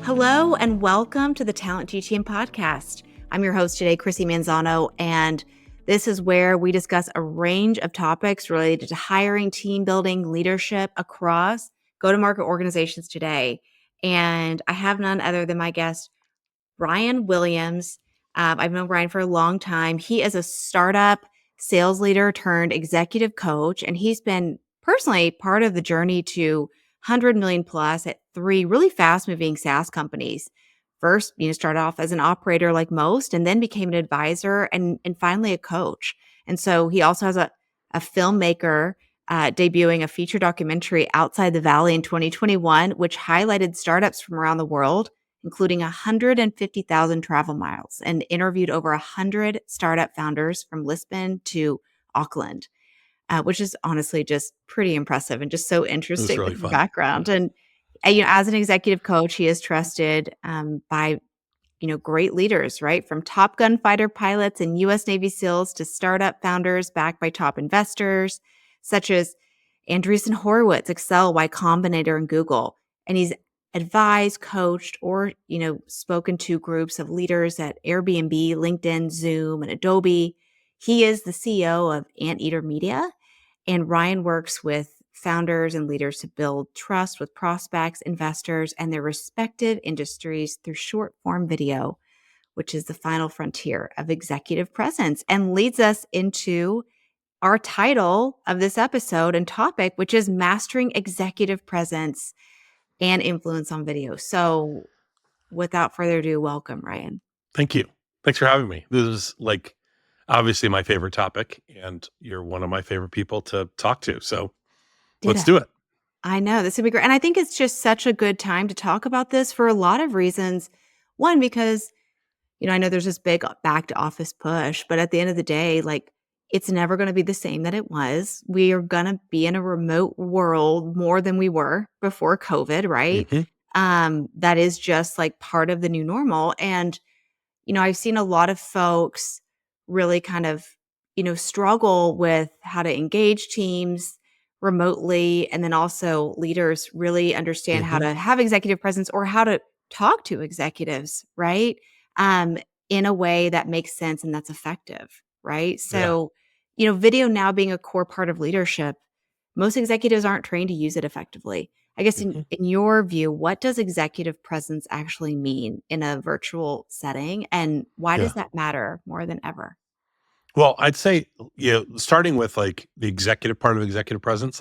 Hello and welcome to the Talent GTM Podcast. I'm your host today, Krissy Manzano, and this is where we discuss a range of topics related to hiring, team building, leadership across go-to-market organizations today. And I have none other than my guest, Ryan Williams. I've known Ryan for a long time. He is a startup sales leader turned executive coach, and he's been personally part of the journey to 100 million plus at three really fast moving SaaS companies. First, started off as an operator like most, and then became an advisor and finally a coach. And so he also has a filmmaker debuting a feature documentary Outside the Valley in 2021, which highlighted startups from around the world, including 150,000 travel miles, and interviewed over 100 startup founders from Lisbon to Auckland, which is honestly just pretty impressive and just so interesting really with fun. background. And as an executive coach, he is trusted by great leaders, right? From Top Gun fighter pilots and U.S. Navy SEALs to startup founders backed by top investors, such as Andreessen Horowitz, Excel, Y Combinator, and Google. And he's advised, coached, or, spoken to groups of leaders at Airbnb, LinkedIn, Zoom, and Adobe. He is the CEO of Anteater Media, and Ryan works with founders and leaders to build trust with prospects, investors, and their respective industries through short form video, which is the final frontier of executive presence, and leads us into our title of this episode and topic, which is mastering executive presence and influence on video. So without further ado, welcome, Ryan. Thank you. Thanks for having me. This is obviously my favorite topic, and you're one of my favorite people to talk to. So let's do it. I know this would be great. And I think it's just such a good time to talk about this for a lot of reasons. One, because, I know there's this big back to office push, but at the end of the day, it's never going to be the same that it was. We are going to be in a remote world more than we were before COVID, right? Mm-hmm. That is just part of the new normal. And, I've seen a lot of folks really kind of, struggle with how to engage teams remotely. And then also leaders really understand how to have executive presence or how to talk to executives, right? In a way that makes sense and that's effective, right? So, video now being a core part of leadership, most executives aren't trained to use it effectively. I guess in your view, what does executive presence actually mean in a virtual setting, and why does that matter more than ever? Well, I'd say, starting with the executive part of executive presence,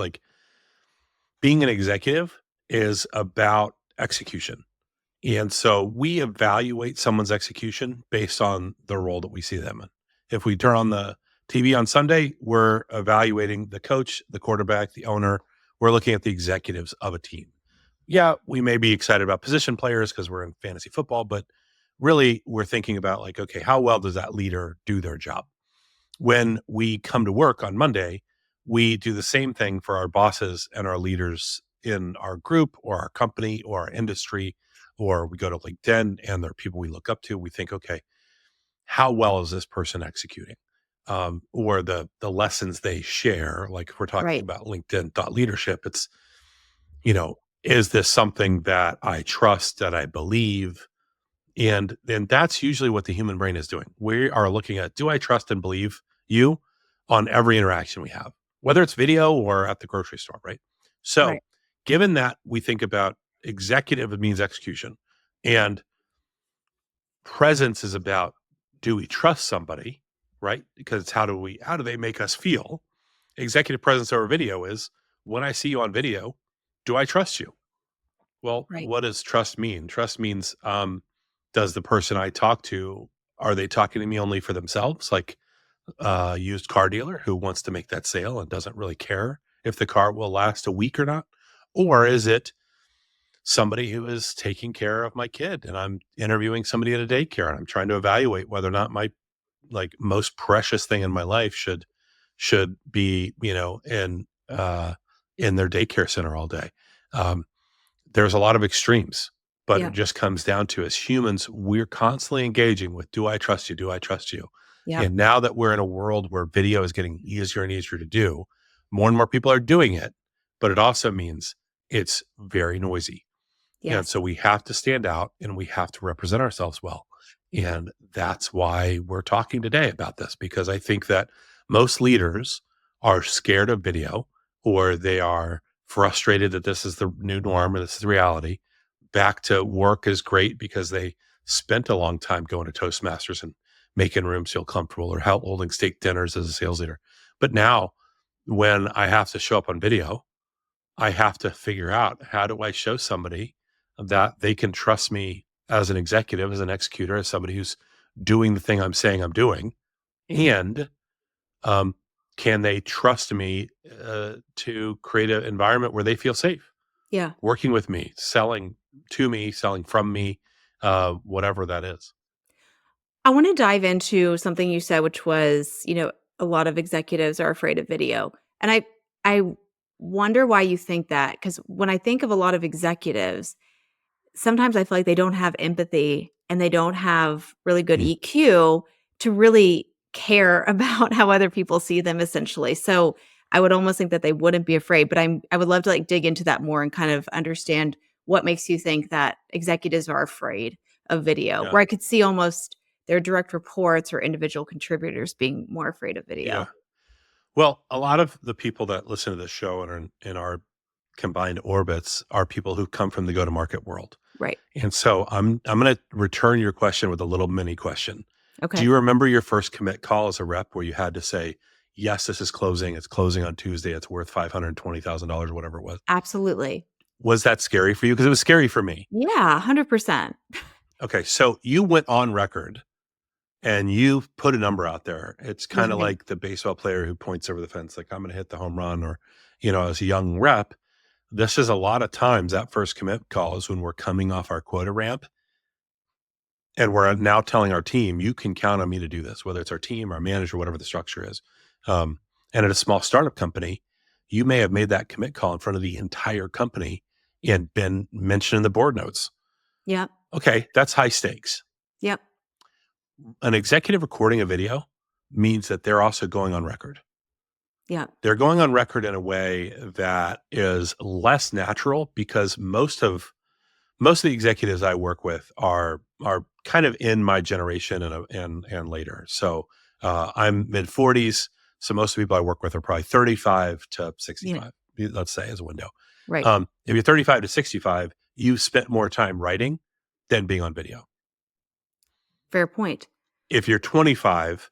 being an executive is about execution. And so we evaluate someone's execution based on the role that we see them in. If we turn on the TV on Sunday, we're evaluating the coach, the quarterback, the owner. We're looking at the executives of a team. Yeah, we may be excited about position players because we're in fantasy football, but really we're thinking about okay, how well does that leader do their job? When we come to work on Monday, we do the same thing for our bosses and our leaders in our group or our company or our industry, or we go to LinkedIn and there are people we look up to. We think, okay, how well is this person executing? Or the lessons they share, like if we're talking about LinkedIn thought leadership, it's, is this something that I trust, that I believe? And then that's usually what the human brain is doing. We are looking at, do I trust and believe you on every interaction we have, whether it's video or at the grocery store, right? So given that we think about executive means execution, and presence is about, do we trust somebody, right? Because it's how do they make us feel? Executive presence over video is, when I see you on video, do I trust you? Well, what does trust mean? Trust means, does the person I talk to, are they talking to me only for themselves? Like a used car dealer who wants to make that sale and doesn't really care if the car will last a week or not? Or is it somebody who is taking care of my kid and I'm interviewing somebody at a daycare and I'm trying to evaluate whether or not my most precious thing in my life should be, in their daycare center all day. There's a lot of extremes, but it just comes down to, as humans, we're constantly engaging with, do I trust you? Do I trust you? And now that we're in a world where video is getting easier and easier to do, more and more people are doing it, but it also means it's very noisy. And Yes. so we have to stand out and we have to represent ourselves well. And that's why we're talking today about this, because I think that most leaders are scared of video, or they are frustrated that this is the new norm and this is the reality. Back to work is great because they spent a long time going to Toastmasters and making rooms feel comfortable, or holding steak dinners as a sales leader. But now when I have to show up on video, I have to figure out, how do I show somebody that they can trust me as an executive, as an executor, as somebody who's doing the thing I'm saying I'm doing, and um, can they trust me to create an environment where they feel safe Yeah. working with me, selling to me, selling from me, whatever that is. I want to dive into something you said, which was, a lot of executives are afraid of video. And I wonder why you think that. Because when I think of a lot of executives, sometimes I feel like they don't have empathy and they don't have really good Mm. EQ to really care about how other people see them, essentially. So I would almost think that they wouldn't be afraid, but I would love to like dig into that more and kind of understand what makes you think that executives are afraid of video, Yeah. where I could see almost their direct reports or individual contributors being more afraid of Yeah. video. Well, a lot of the people that listen to this show and are in our combined orbits are people who come from the go-to-market world. Right. And so I'm going to return your question with a little mini question. Do Okay. you remember your first commit call as a rep where you had to say, yes, this is closing. It's closing on Tuesday. It's worth $520,000, whatever it was. Absolutely. Was that scary for you? Because it was scary for me. Yeah, 100%. Okay. So you went on record and you put a number out there. It's kind of Right. like the baseball player who points over the fence, like, I'm going to hit the home run, or, as a young rep, this is a lot of times that first commit call is when we're coming off our quota ramp. And we're now telling our team, you can count on me to do this, whether it's our team, our manager, whatever the structure is. And at a small startup company, you may have made that commit call in front of the entire company and been mentioned in the board notes. Yep. Okay, that's high stakes. Yep. An executive recording a video means that they're also going on record. Yep. They're going on record in a way that is less natural, because most of the executives I work with are kind of in my generation and later. So I'm mid 40s. So most of the people I work with are probably 35 to Yeah. 65, let's say, as a window. Right. If you're 35 to 65, you spent more time writing than being on video. Fair point. If you're 25,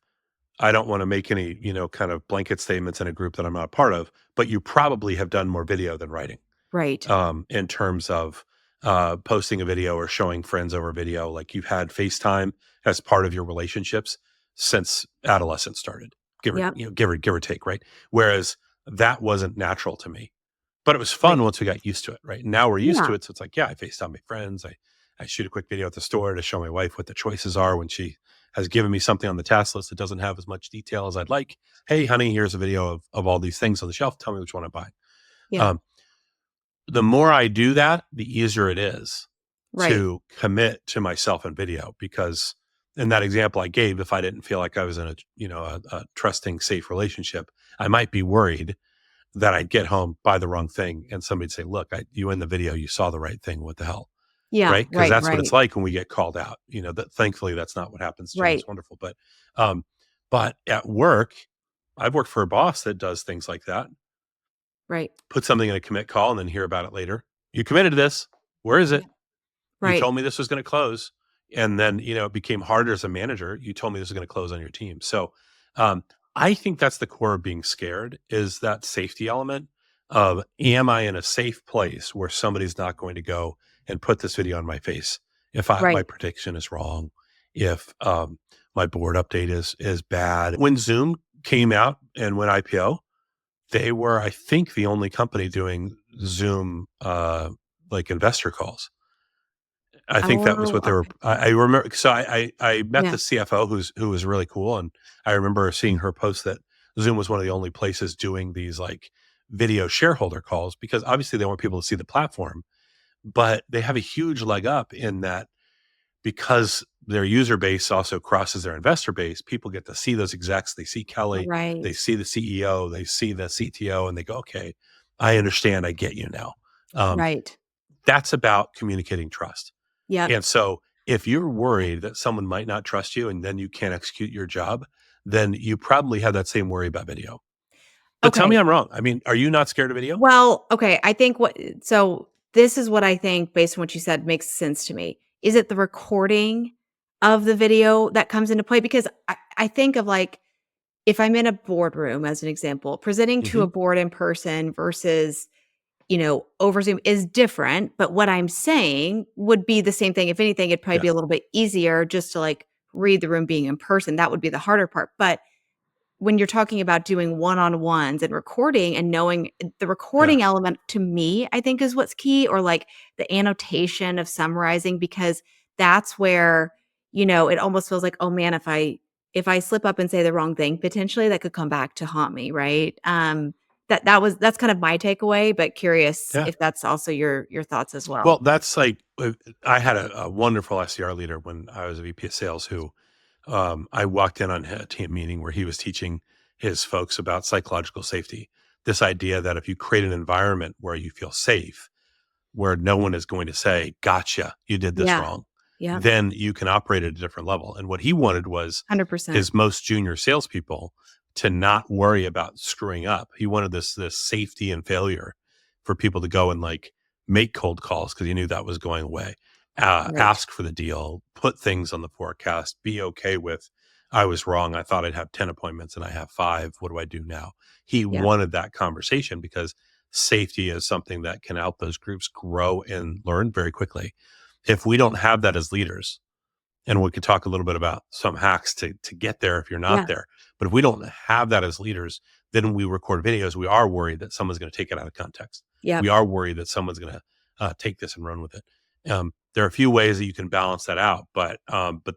I don't want to make any, kind of blanket statements in a group that I'm not a part of, but you probably have done more video than writing. Right. In terms of posting a video or showing friends over video. Like, you've had FaceTime as part of your relationships since adolescence started, Yep. give or take, right? Whereas that wasn't natural to me, but it was Right. fun once we got used to it, right? Now we're used Yeah. to it. So it's like, yeah, I FaceTime my friends. I shoot a quick video at the store to show my wife what the choices are when she has given me something on the task list that doesn't have as much detail as I'd like. Hey, honey, here's a video of all these things on the shelf. Tell me which one I buy. Yeah. Um, the more I do that, the easier it is Right. to commit to myself in video, because in that example I gave, if I didn't feel like I was in a trusting, safe relationship, I might be worried that I'd get home, buy the wrong thing, and somebody'd say, look, you in the video, you saw the right thing. What the hell? Yeah. Right. Cause Right. that's what Right. it's like when we get called out, that thankfully that's not what happens to me. Right. It's wonderful. Um, but at work, I've worked for a boss that does things like that. Right. Put something in a commit call and then hear about it later. You committed to this. Where is it? Yeah. You Right. told me this was going to close. And then, it became harder as a manager. You told me this was going to close on your team. So um, I think that's the core of being scared, is that safety element of, am I in a safe place where somebody's not going to go and put this video on my face if my Right. prediction is wrong, if my board update is bad. When Zoom came out and went IPO, they were, I think, the only company doing Zoom like investor calls. I think that was Oh, what they were. okay. I remember. So I met Yeah. the CFO who was really cool, and I remember seeing her post that Zoom was one of the only places doing these like video shareholder calls, because obviously they want people to see the platform, but they have a huge leg up in that, because their user base also crosses their investor base. People get to see those execs. They see Kelly, Right. they see the CEO, they see the CTO, and they go, okay, I understand. I get you now. Um, Right. That's about communicating trust. Yep. And so if you're worried that someone might not trust you and then you can't execute your job, then you probably have that same worry about video. But tell me Okay. I'm wrong. I mean, are you not scared of video? Well, okay, I think so this is what I think based on what you said makes sense to me. Is it the recording of the video that comes into play? Because I think of like if I'm in a boardroom as an example, presenting to Hmm. a board in person versus, over Zoom is different, but what I'm saying would be the same thing. If anything, it'd probably Yeah. be a little bit easier just to like read the room being in person. That would be the harder part. But when you're talking about doing one-on-ones and recording and knowing the Yeah. recording element to me, I think is what's key or like the annotation of summarizing because that's where, it almost feels like, oh man, if I slip up and say the wrong thing, potentially that could come back to haunt me, right? That's kind of my takeaway, but curious Yeah. if that's also your thoughts as well. Well, that's like, I had a wonderful SDR leader when I was a VP of sales who I walked in on a team meeting where he was teaching his folks about psychological safety. This idea that if you create an environment where you feel safe, where no one is going to say, gotcha, you did this Yeah. wrong, Yeah. then you can operate at a different level. And what he wanted was 100%. his most junior salespeople to not worry about screwing up. He wanted this safety and failure for people to go and like make cold calls because he knew that was going away. Right. Ask for the deal, put things on the forecast, be okay with, I was wrong. I thought I'd have 10 appointments and I have 5. What do I do now? He Yeah. wanted that conversation because safety is something that can help those groups grow and learn very quickly. If we don't have that as leaders, and we could talk a little bit about some hacks to get there if you're not Yeah. there. But if we don't have that as leaders, then we record videos. We are worried that someone's going to take it out of context. Yep. We are worried that someone's going to take this and run with it. There are a few ways that you can balance that out, but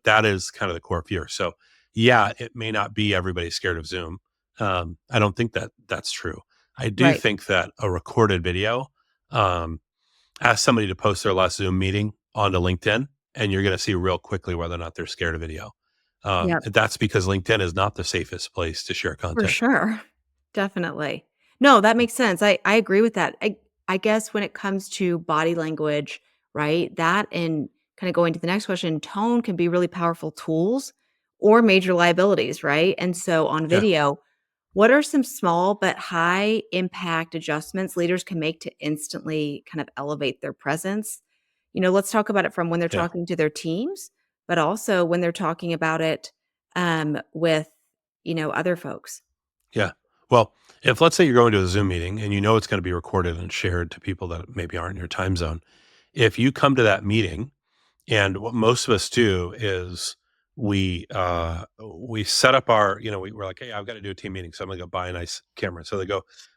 that is kind of the core fear. So yeah, it may not be everybody's scared of Zoom. I don't think that that's true. I do Right. think that a recorded video, ask somebody to post their last Zoom meeting onto LinkedIn, and you're going to see real quickly whether or not they're scared of video. Yep. That's because LinkedIn is not the safest place to share For content. sure. Definitely. No, that makes sense. I agree with that. I guess when it comes to body language, right? That and kind of going to the next question, tone can be really powerful tools or major liabilities, right? And so on Yeah, video, what are some small but high impact adjustments leaders can make to instantly kind of elevate their presence? Let's talk about it from when they're yeah, talking to their teams, but also when they're talking about it with, other folks. yeah. Well, if let's say you're going to a Zoom meeting and you know it's going to be recorded and shared to people that maybe aren't in your time zone, if you come to that meeting, and what most of us do is we set up our, we're like, hey, I've got to do a team meeting, so I'm gonna go buy a nice camera. So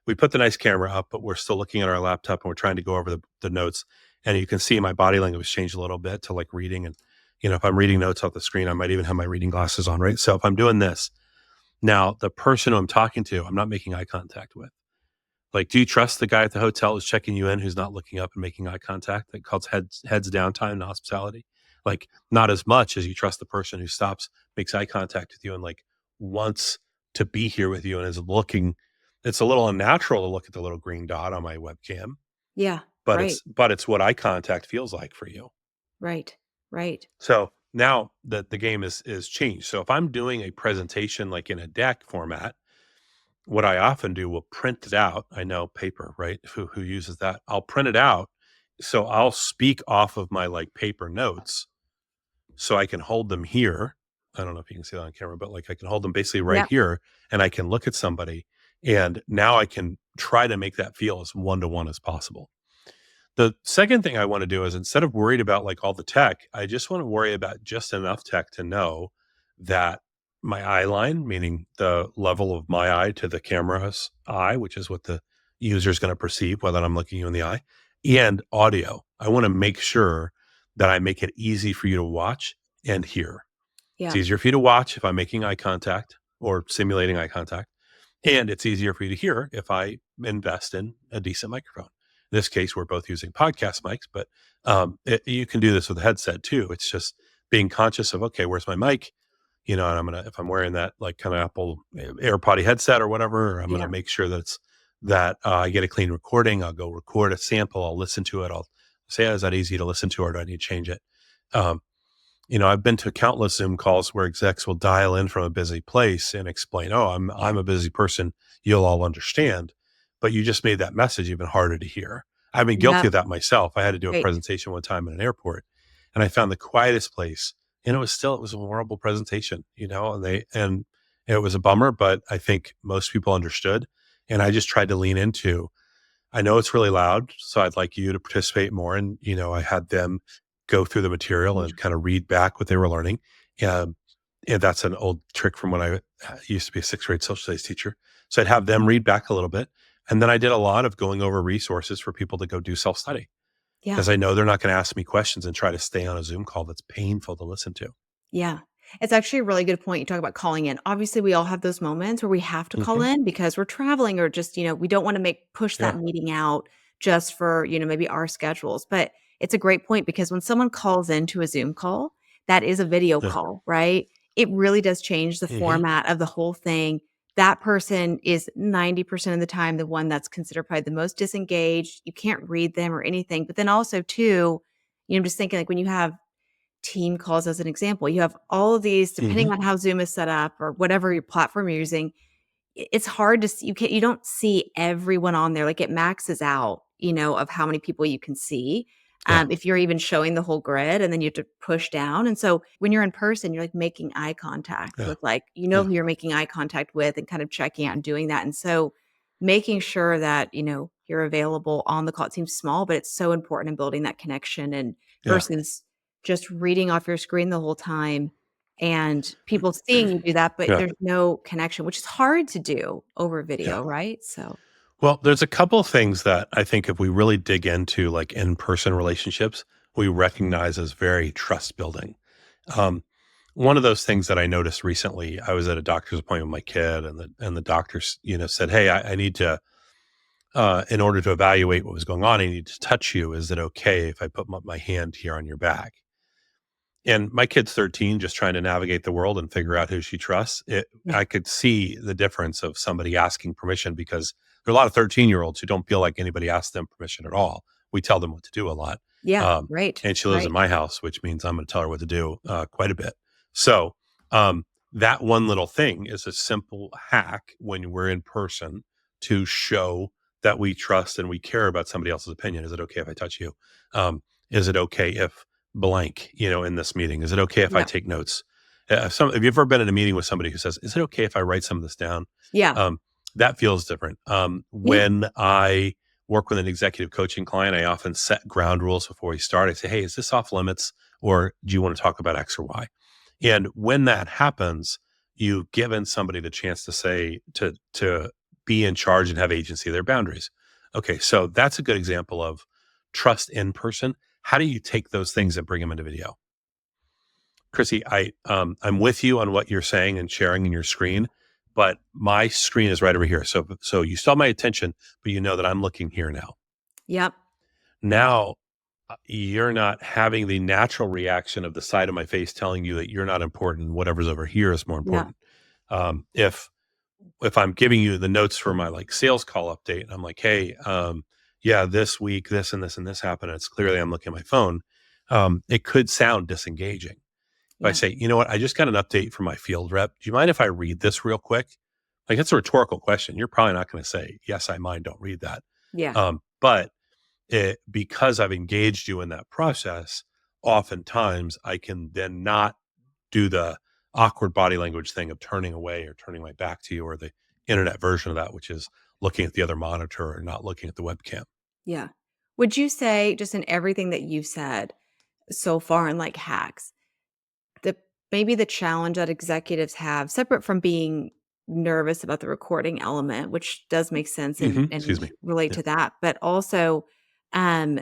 we put the nice camera up, but we're still looking at our laptop and we're trying to go over the notes. And you can see my body language change a little bit to like reading. And if I'm reading notes off the screen, I might even have my reading glasses on, right? So if I'm doing this, now the person who I'm talking to, I'm not making eye contact with. Like, do you trust the guy at the hotel who's checking you in who's not looking up and making eye contact? That calls heads down time in hospitality. Like, not as much as you trust the person who stops, makes eye contact with you, and like wants to be here with you and is looking. It's a little unnatural to look at the little green dot on my webcam, Yeah. but Right. it's what eye contact feels like for you. Right. Right. So now that the game is changed. So if I'm doing a presentation like in a deck format, what I often do will print it out. I know paper, right? Who uses that? I'll print it out. So I'll speak off of my like paper notes so I can hold them here. I don't know if you can see that on camera, but like I can hold them basically right Yep. here and I can look at somebody and now I can try to make that feel as one-to-one as possible. The second thing I want to do is instead of worried about like all the tech, I just want to worry about just enough tech to know that my eye line, meaning the level of my eye to the camera's eye, which is what the user is going to perceive, whether I'm looking you in the eye, and audio. I want to make sure that I make it easy for you to watch and hear. It's Yeah. easier for you to watch if I'm making eye contact or simulating eye contact. And it's easier for you to hear if I invest in a decent microphone. In this case, we're both using podcast mics, but you can do this with a headset too. It's just being conscious of, okay, where's my mic? And if I'm wearing that like kind of Apple AirPod headset or whatever, I'm going to Yeah. make sure that I get a clean recording. I'll go record a sample. I'll listen to it. I'll Say, is that easy to listen to, or do I need to change it? Um, I've been to countless Zoom calls where execs will dial in from a busy place and explain, "Oh, I'm a busy person. You'll all understand." But you just made that message even harder to hear. I've been guilty Yep. of that myself. I had to do a Right. presentation one time in an airport, and I found the quietest place, and it was a horrible presentation, and it was a bummer, but I think most people understood. And I just tried to lean into, I know it's really loud, so I'd like you to participate more. And, I had them go through the material Yeah. and kind of read back what they were learning. Um, and that's an old trick from when I used to be a sixth grade social studies teacher. So I'd have them read back a little bit. And then I did a lot of going over resources for people to go do self study, Yeah. because I know they're not going to ask me questions and try to stay on a Zoom call that's painful to listen to. Yeah. It's actually a really good point. You talk about calling in. Obviously, we all have those moments where we have to call Hmm. in because we're traveling or just, we don't want to push that Yeah. meeting out just for, maybe our schedules. But it's a great point because when someone calls into a Zoom call, that is a video Yeah. call, right? It really does change the Hmm. format of the whole thing. That person is 90% of the time the one that's considered probably the most disengaged. You can't read them or anything. But then also, too, I'm just thinking like when you have team calls as an example. You have all of these, Hmm. depending on how Zoom is set up or whatever your platform you're using, it's hard to see. You don't see everyone on there. Like it maxes out, of how many people you can see. Yeah. If you're even showing the whole grid and then you have to push down. And so when you're in person, you're like making eye contact Yeah. with like, Yeah. who you're making eye contact with and kind of checking out and doing that. And so making sure that, you're available on the call. It seems small, but it's so important in building that connection and Yeah. versus just reading off your screen the whole time and people seeing you do that, but Yeah. there's no connection, which is hard to do over Yeah. video, right? So Well, there's a couple of things that I think if we really dig into, like in-person relationships, we recognize as very trust building. Um, One of those things that I noticed recently, I was at a doctor's appointment with my kid, and the doctors, said, "Hey, I need to, in order to evaluate what was going on, I need to touch you. Is it okay if I put my hand here on your back?" And my kid's 13, just trying to navigate the world and figure out who she trusts. yeah. I could see the difference of somebody asking permission, because there are a lot of 13-year-olds who don't feel like anybody asks them permission at all. We tell them what to do a lot. Yeah, Um, right, and she lives in right. my house, which means I'm going to tell her what to do quite a bit. So that one little thing is a simple hack when we're in person to show that we trust and we care about somebody else's opinion. Is it okay if I touch you? Is it okay if blank, in this meeting? Is it okay if I Yeah, take notes? Have you ever been in a meeting with somebody who says, "Is it okay if I write some of this down?" yeah, Um, that feels different. yeah, When I work with an executive coaching client, I often set ground rules before we start. I say, "Hey, is this off limits, or do you want to talk about X or Y?" And when that happens, you've given somebody the chance to say, to be in charge and have agency of their boundaries. Okay, so that's a good example of trust in person. How do you take those things and bring them into video? Krissy, I'm with you on what you're saying and sharing in your screen, but my screen is right over here. So you still have my attention, but you know that I'm looking here now. yep, Now you're not having the natural reaction of the side of my face telling you that you're not important. Whatever's over here is more yeah, important. If I'm giving you the notes for my like sales call update, and I'm like, "Hey, yeah, this week, this and this and this happened," and it's clearly I'm looking at my phone. It could sound disengaging. If I yeah, say, "You know what? I just got an update from my field rep. Do you mind if I read this real quick?" Like, that's a rhetorical question. You're probably not going to say, "Yes, I mind. Don't read that." yeah, But because I've engaged you in that process, oftentimes I can then not do the awkward body language thing of turning away or turning my back to you, or the internet version of that, which is looking at the other monitor or not looking at the webcam. yeah. Would you say just in everything that you've said so far in like hacks, the maybe the challenge that executives have separate from being nervous about the recording element, which does make sense and Excuse me. relate Yeah. to that, but also um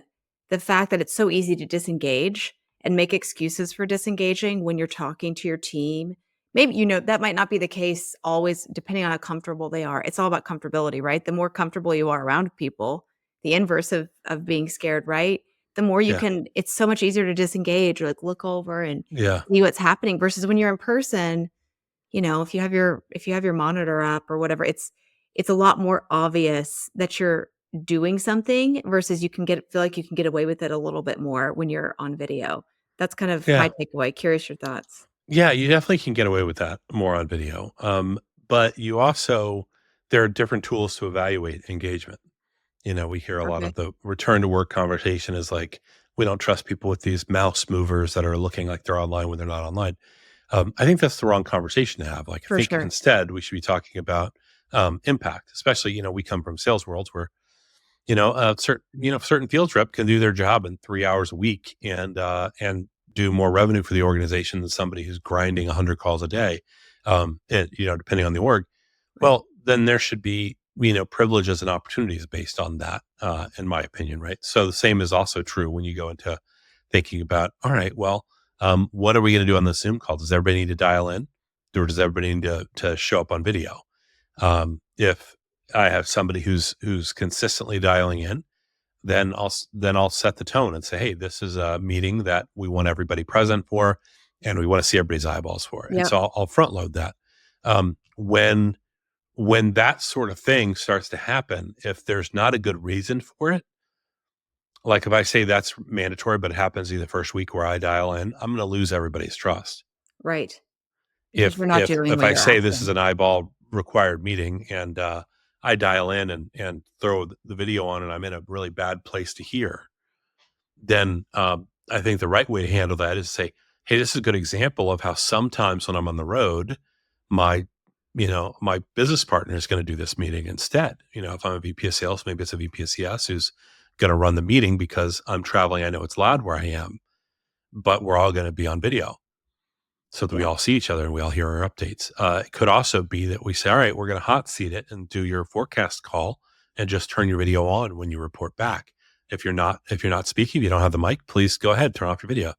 the fact that it's so easy to disengage and make excuses for disengaging when you're talking to your team. Maybe that might not be the case always depending on how comfortable they are. It's all about comfortability, right? The more comfortable you are around people, the inverse of being scared, right? The more you Yeah. can it's so much easier to disengage or like look over and Yeah. see what's happening versus when you're in person, if you have your monitor up or whatever, it's a lot more obvious that you're doing something versus you can feel like you can get away with it a little bit more when you're on video. That's kind of my Yeah. takeaway. Curious your thoughts. Yeah, you definitely can get away with that more on video. But you also there are different tools to evaluate engagement. We hear a lot Okay. of the return to work conversation is like, we don't trust people with these mouse movers that are looking like they're online when they're not online. I think that's the wrong conversation to have. Like, I For think sure. instead we should be talking about impact, especially, we come from sales worlds where, certain field rep can do their job in 3 hours a week and do more revenue for the organization than somebody who's grinding 100 calls a day. And, depending on the org, Right. well, then there should be, privileges and opportunities based on that, in my opinion, right? So the same is also true when you go into thinking about, all right, well, what are we going to do on the Zoom call? Does everybody need to dial in, or does everybody need to show up on video? If I have somebody who's consistently dialing in, then I'll set the tone and say, hey, this is a meeting that we want everybody present for, and we want to see everybody's eyeballs for it. And Yep. so I'll front load that. When that sort of thing starts to happen, if there's not a good reason for it, like if I say that's mandatory, but it happens the first week where I dial in, I'm going to lose everybody's trust. Right. Because If we're not if doing if what I you're say this is asking. an eyeball required meeting and I dial in and throw the video on and I'm in a really bad place to hear, then I think the right way to handle that is to say, hey, this is a good example of how sometimes when I'm on the road, my my business partner is going to do this meeting instead. If I'm a VP of sales, maybe it's a VP of CS who's going to run the meeting because I'm traveling. I know it's loud where I am, but we're all going to be on video so that we Yeah. all see each other and we all hear our updates. It could also be that we say, all right, we're going to hot seat it and do your forecast call and just turn your video on when you report back. If you're not speaking, if you don't have the mic, please go ahead, turn off your video.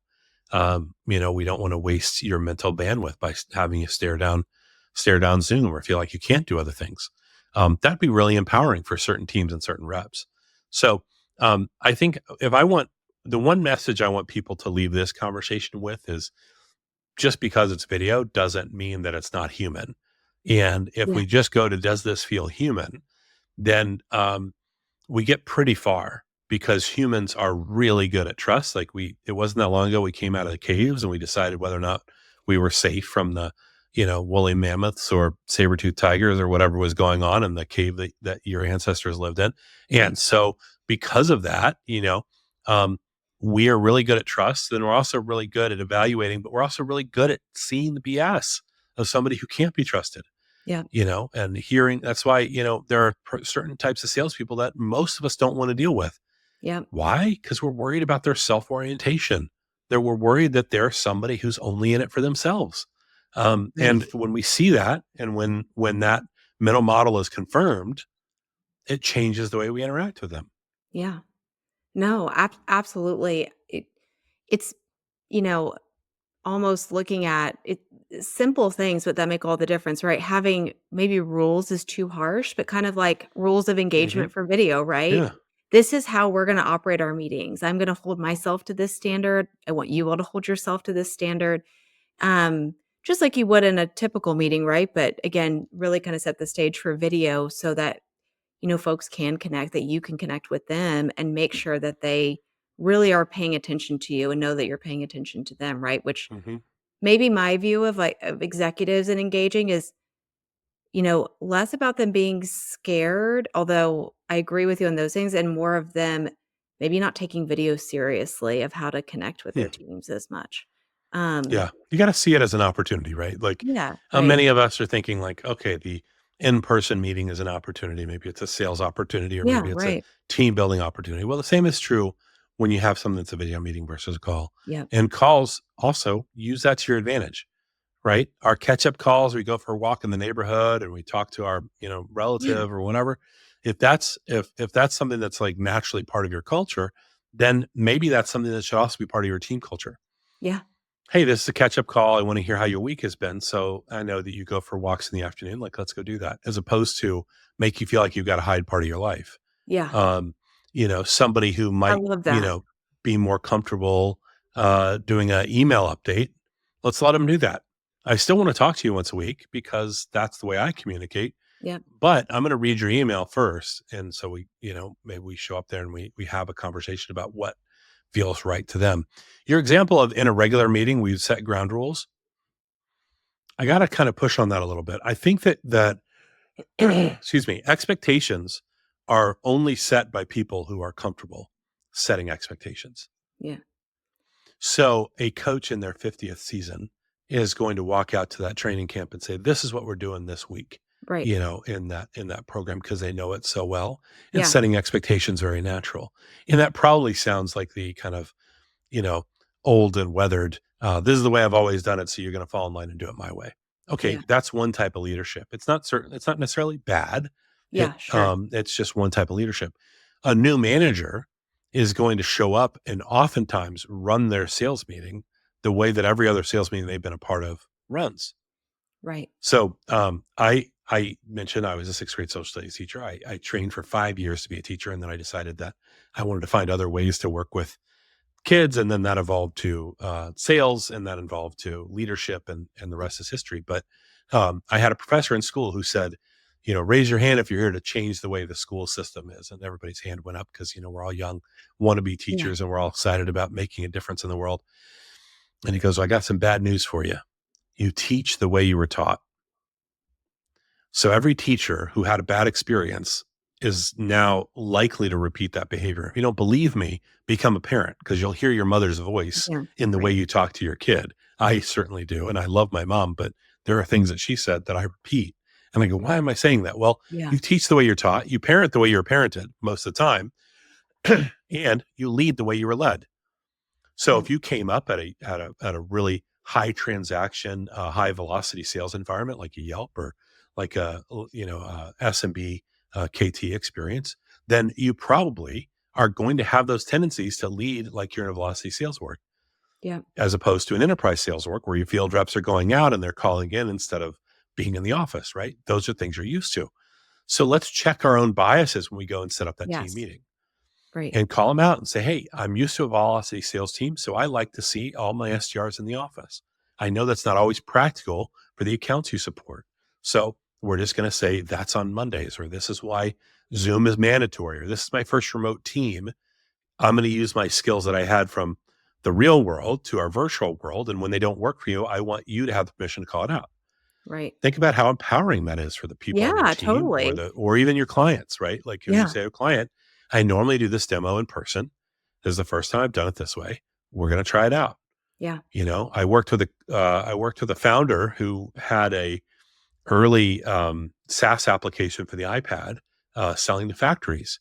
We don't want to waste your mental bandwidth by having you stare down Zoom or feel like you can't do other things. That'd be really empowering for certain teams and certain reps. So I think if I want the one message I want people to leave this conversation with is just because it's video doesn't mean that it's not human. And if Yeah. we just go to, does this feel human? Then we get pretty far because humans are really good at trust. Like it wasn't that long ago we came out of the caves and we decided whether or not we were safe from the, woolly mammoths or saber-toothed tigers or whatever was going on in the cave that your ancestors lived in. Right. And so because of that, we are really good at trust. And we're also really good at evaluating, but we're also really good at seeing the BS of somebody who can't be trusted. Yeah. And hearing. That's why, there are certain types of salespeople that most of us don't want to deal with. Yeah. Why? Because we're worried about their self-orientation. We're worried that they're somebody who's only in it for themselves. Right. And when we see that, and when that mental model is confirmed, it changes the way we interact with them. Yeah. No, absolutely. It's, you know, almost looking at it, simple things, but that make all the difference, right? Having maybe rules is too harsh, but kind of like rules of Hmm. engagement for video, right? Yeah. This is how we're going to operate our meetings. I'm going to hold myself to this standard. I want you all to hold yourself to this standard. Um, just like you would in a typical meeting, right? But again, really kind of set the stage for video so that folks can connect, that you can connect with them and make sure that they really are paying attention to you and know that you're paying attention to them, right? Which Hmm. maybe my view of of executives and engaging is, less about them being scared, although I agree with you on those things, and more of them maybe not taking video seriously of how to connect with their Yeah. teams as much. Um, Yeah. You got to see it as an opportunity, right? Like yeah, right. many of us are thinking like, okay, the in-person meeting is an opportunity. Maybe it's a sales opportunity or Yeah, maybe it's a right. team building opportunity. Well, the same is true when you have something that's a video meeting versus a call. Yeah. And calls also use that to your advantage, right? Our catch-up calls, we go for a walk in the neighborhood and we talk to our, Yeah. relative or whatever. If that's something that's like naturally part of your culture, then maybe that's something that should also be part of your team culture. Yeah. Hey, this is a catch up call. I want to hear how your week has been. So I know that you go for walks in the afternoon. Like, let's go do that, as opposed to make you feel like you've got to hide part of your life. Yeah. Um, somebody who I might, love that. be more comfortable doing an email update. Let's let them do that. I still want to talk to you once a week because that's the way I communicate. Yep. But I'm going to read your email first. And so maybe we show up there and we have a conversation about what feels right to them. Your example of in a regular meeting, we set ground rules. I got to kind of push on that a little bit. I think that excuse me, expectations are only set by people who are comfortable setting expectations. Yeah. So a coach in their 50th season is going to walk out to that training camp and say, this is what we're doing this week, Right. in that program, because they know it so well, and Yeah. setting expectations very natural. And that probably sounds like the kind of, old and weathered, this is the way I've always done it. So you're going to fall in line and do it my way. Okay. Yeah. That's one type of leadership. It's not necessarily bad. Yeah. Sure. It's just one type of leadership. A new manager is going to show up and oftentimes run their sales meeting the way that every other sales meeting they've been a part of runs. Right. So I mentioned I was a sixth grade social studies teacher. I trained for 5 years to be a teacher, and then I decided that I wanted to find other ways to work with kids, and then that evolved to sales, and that evolved to leadership, and the rest is history. But I had a professor in school who said, raise your hand if you're here to change the way the school system is. And everybody's hand went up because, we're all young, wannabe teachers, and we're all excited about making a difference in the world. And he goes, well, I got some bad news for you. You teach the way you were taught. So every teacher who had a bad experience is now likely to repeat that behavior. If you don't believe me, become a parent, because you'll hear your mother's voice in the way you talk to your kid. I certainly do. And I love my mom, but there are things that she said that I repeat. And I go, why am I saying that? Well, you teach the way you're taught, you parent the way you're parented most of the time, and you lead the way you were led. So if you came up at a really high transaction, high velocity sales environment, like a Yelp or like a SMB KT experience, then you probably are going to have those tendencies to lead like you're in a velocity sales work. Yeah. As opposed to an enterprise sales work where your field reps are going out and they're calling in instead of being in the office, right? Those are things you're used to. So let's check our own biases when we go and set up that team meeting. Right. And call them out and say, hey, I'm used to a velocity sales team, so I like to see all my SDRs in the office. I know that's not always practical for the accounts you support. So we're just going to say that's on Mondays, or this is why Zoom is mandatory, or this is my first remote team. I'm going to use my skills that I had from the real world to our virtual world. And when they don't work for you, I want you to have the permission to call it out. Right. Think about how empowering that is for the people on your team, totally. or even your clients, right? Like if you say to a client, I normally do this demo in person. This is the first time I've done it this way. We're going to try it out. Yeah. I worked with a founder who had a early SaaS application for the iPad selling to factories.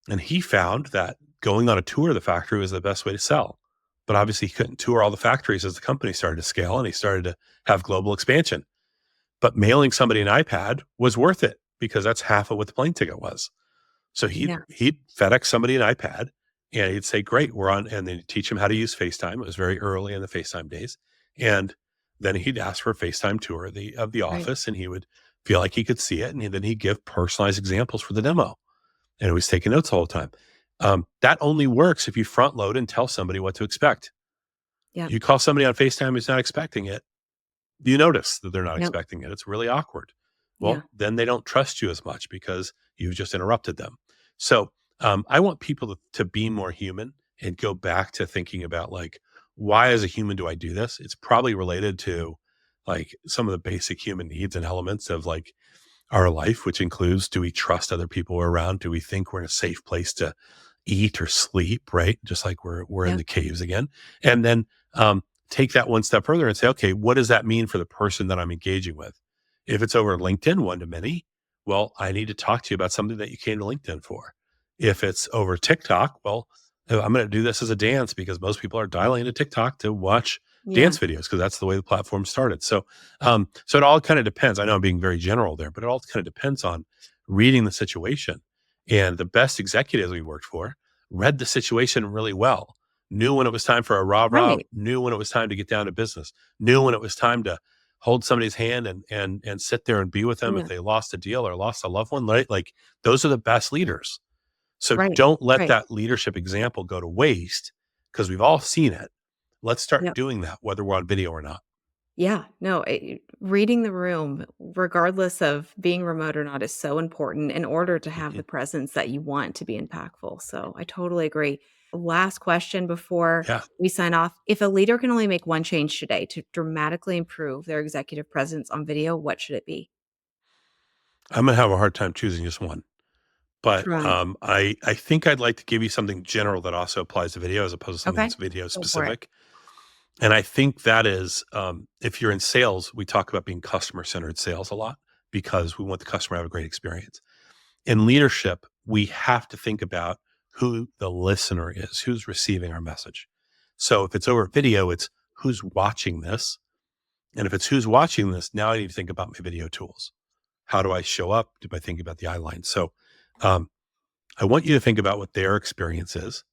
And he found that going on a tour of the factory was the best way to sell. But obviously he couldn't tour all the factories as the company started to scale and he started to have global expansion. But mailing somebody an iPad was worth it because that's half of what the plane ticket was. So he'd FedEx somebody an iPad and he'd say, great, we're on. And then he'd teach him how to use FaceTime. It was very early in the FaceTime days. And then he'd ask for a FaceTime tour of the office and he would feel like he could see it. And then he'd give personalized examples for the demo. And he was taking notes all the time. That only works if you front load and tell somebody what to expect. Yeah. You call somebody on FaceTime who's not expecting it. You notice that they're not expecting it. It's really awkward. Well, then they don't trust you as much because you've just interrupted them. So I want people to be more human and go back to thinking about like, why as a human do I do this? It's probably related to like some of the basic human needs and elements of like our life, which includes, do we trust other people we're around? Do we think we're in a safe place to eat or sleep, right? Just like we're in the caves again. And then take that one step further and say, okay, what does that mean for the person that I'm engaging with? If it's over LinkedIn one-to-many, well, I need to talk to you about something that you came to LinkedIn for. If it's over TikTok, well, I'm going to do this as a dance because most people are dialing into TikTok to watch dance videos because that's the way the platform started. So, so it all kind of depends. I know I'm being very general there, but it all kind of depends on reading the situation. And the best executives we worked for read the situation really well, knew when it was time for a rah-rah, knew when it was time to get down to business, knew when it was time to hold somebody's hand and sit there and be with them if they lost a deal or lost a loved one, right? Like those are the best leaders. So don't let that leadership example go to waste because we've all seen it. Let's start doing that, whether we're on video or not. Yeah, no, reading the room, regardless of being remote or not, is so important in order to have Mhm. the presence that you want to be impactful. So I totally agree. Last question before Yeah. we sign off. If a leader can only make one change today to dramatically improve their executive presence on video, what should it be? I'm gonna have a hard time choosing just one. But, Right. I think I'd like to give you something general that also applies to video as opposed to something Okay. that's video Go for it. specific. And I think that is, if you're in sales, we talk about being customer-centered sales a lot because we want the customer to have a great experience. In leadership, we have to think about who the listener is, who's receiving our message. So if it's over video, it's who's watching this. And if it's who's watching this, now I need to think about my video tools. How do I show up? Do I think about the eye line? So, um, I want you to think about what their experience is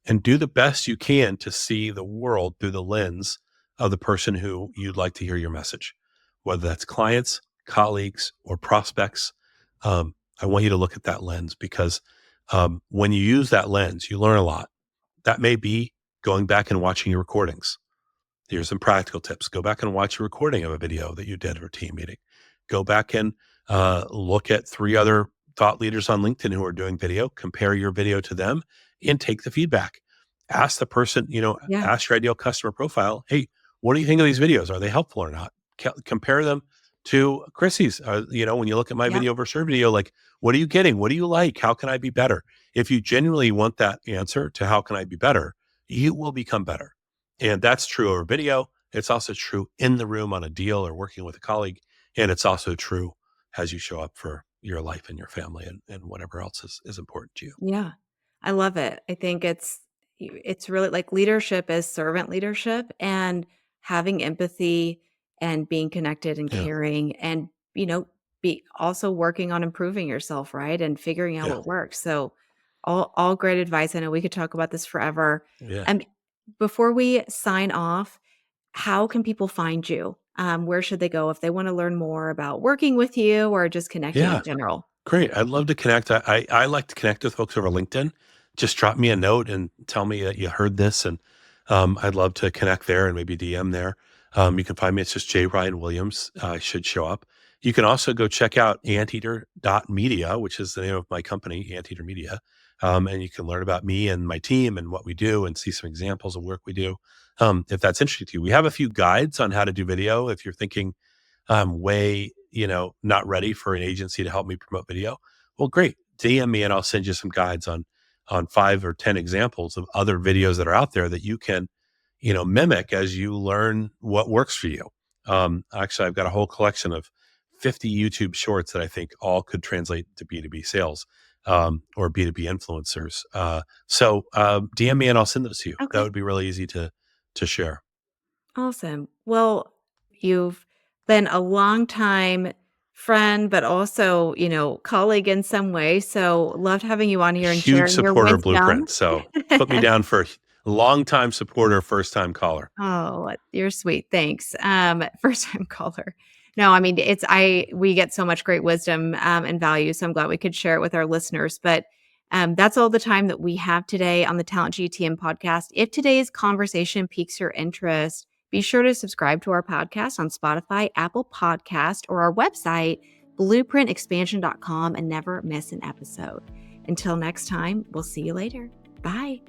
and do the best you can to see the world through the lens of the person who you'd like to hear your message, whether that's clients, colleagues, or prospects. I want you to look at that lens because when you use that lens, you learn a lot. That may be going back and watching your recordings. Here's some practical tips. Go back and watch a recording of a video that you did for a team meeting. Go back and look at 3 other thought leaders on LinkedIn who are doing video, compare your video to them and take the feedback. Ask the person, Yeah. ask your ideal customer profile, hey, what do you think of these videos? Are they helpful or not? Compare them to Krissy's. When you look at my Yep. video versus her video, like, what are you getting? What do you like? How can I be better? If you genuinely want that answer to how can I be better, you will become better. And that's true over video. It's also true in the room on a deal or working with a colleague. And it's also true as you show up for your life and your family and whatever else is important to you. Yeah. I love it. I think it's really like leadership is servant leadership and having empathy and being connected and Yeah. caring and, you know, be also working on improving yourself, right? And figuring out Yeah. what works. So all great advice. I know we could talk about this forever. Yeah. And before we sign off, how can people find you? Where should they go if they want to learn more about working with you or just connecting in Yeah. general? Great. I'd love to connect. I like to connect with folks over LinkedIn. Just drop me a note and tell me that you heard this. And I'd love to connect there and maybe DM there. You can find me. It's just J. Ryan Williams. Should show up. You can also go check out anteater.media, which is the name of my company, Anteater Media. And you can learn about me and my team and what we do and see some examples of work we do. If that's interesting to you, we have a few guides on how to do video. If you're thinking, way, not ready for an agency to help me promote video. Well, great. DM me and I'll send you some guides on 5 or 10 examples of other videos that are out there that you can, mimic as you learn what works for you. Actually, I've got a whole collection of 50 YouTube shorts that I think all could translate to B2B sales or B2B influencers. So DM me and I'll send those to you. That Okay. would be really easy to share. Awesome. Well, you've been a long time friend, but also, colleague in some way. So loved having you on here and Huge sharing your supporter of wisdom. Blueprint, so put me down for longtime supporter, first time caller. Oh, you're sweet. Thanks. First time caller. No, I mean, we get so much great wisdom and value. So I'm glad we could share it with our listeners. But that's all the time that we have today on the Talent GTM podcast. If today's conversation piques your interest, be sure to subscribe to our podcast on Spotify, Apple Podcast, or our website, blueprintexpansion.com, and never miss an episode. Until next time, we'll see you later. Bye.